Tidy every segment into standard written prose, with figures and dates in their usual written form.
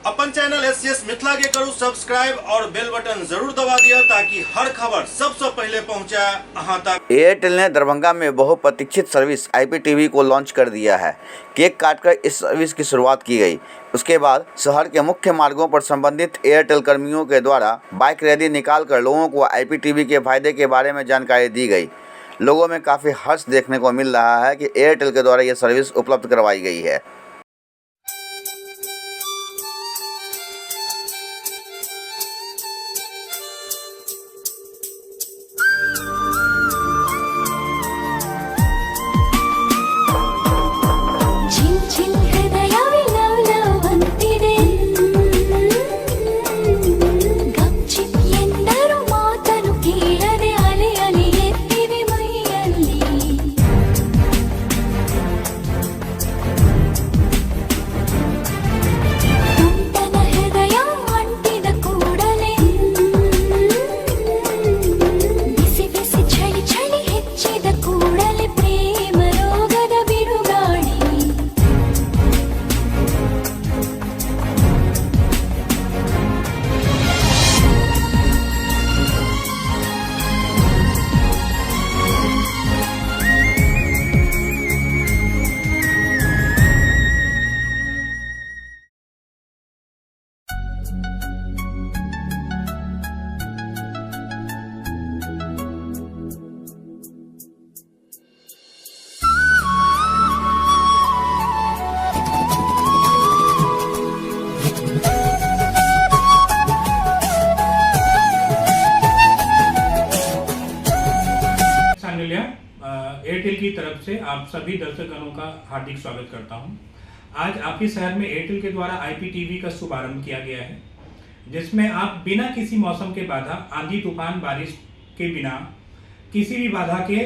अपन channel SCS Mithila के करू subscribe और बेल बटन जरूर दबा दिया ताकि हर खबर सबसे पहले पहुंचे अहां तक। एयरटेल ने दरभंगा में बहुप्रतीक्षित सर्विस आईपीटीवी को लॉन्च कर दिया है। केक काटकर इस सर्विस की शुरुआत की गई। उसके बाद शहर के मुख्य मार्गों पर संबंधित एयरटेल कर्मियों के द्वारा बाइक रैली निकालकर लोगों को आईपीटीवी के फायदे के बारे में जानकारी दी गई। लोगों में काफ़ी हर्ष देखने को मिल रहा है कि एयरटेल के द्वारा यह सर्विस उपलब्ध करवाई गई है। एयरटेल की तरफ से आप सभी दर्शकगणों का हार्दिक स्वागत करता हूं। आज आपके शहर में एयरटेल के द्वारा आईपीटीवी का शुभारंभ किया गया है, जिसमें आप बिना किसी मौसम के बाधा, आंधी तूफान बारिश के बिना किसी भी बाधा के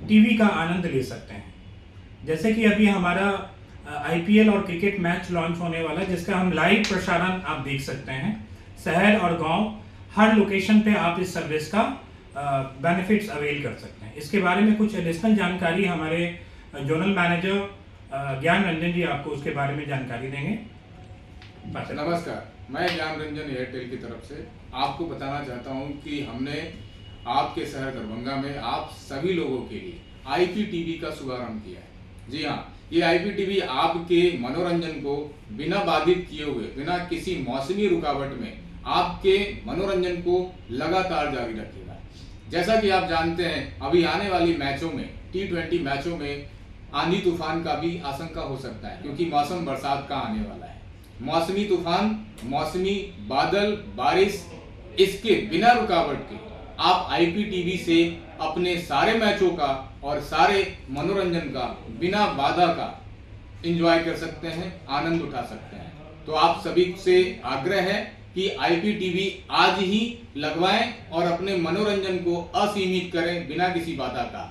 टीवी का आनंद ले सकते हैं। जैसे कि अभी हमारा आईपीएल और क्रिकेट मैच लॉन्च होने वाला है, जिसका हम लाइव प्रसारण आप देख सकते हैं। शहर और गाँव हर लोकेशन पे आप इस सर्विस का बेनिफिट्स अवेल कर सकते हैं। इसके बारे में कुछ एडिशनल जानकारी हमारे जोनल मैनेजर ज्ञान रंजन जी आपको उसके बारे में जानकारी देंगे। नमस्कार, मैं ज्ञान रंजन एयरटेल की तरफ से आपको बताना चाहता हूं कि हमने आपके शहर दरभंगा में आप सभी लोगों के लिए आईपीटीवी का शुभारंभ किया है। जी हाँ, ये आईपीटीवी आपके मनोरंजन को बिना बाधित किए हुए, बिना किसी मौसमी रुकावट में आपके मनोरंजन को लगातार जारी रखेगा। जैसा कि आप जानते हैं, अभी आने वाली मैचों में, T20 मैचों में आंधी तूफान का भी आशंका हो सकता है, क्योंकि मौसम बरसात का आने वाला है। मौसमी तूफान, मौसमी बादल, बारिश, इसके बिना रुकावट के आप आईपीटीवी से अपने सारे मैचों का और सारे मनोरंजन का बिना बाधा का एंजॉय कर सकते हैं, आनंद उठा सकते हैं। तो आप सभी से आग्रह है कि आईपीटीवी आज ही लगवाएं और अपने मनोरंजन को असीमित करें बिना किसी बाधा का।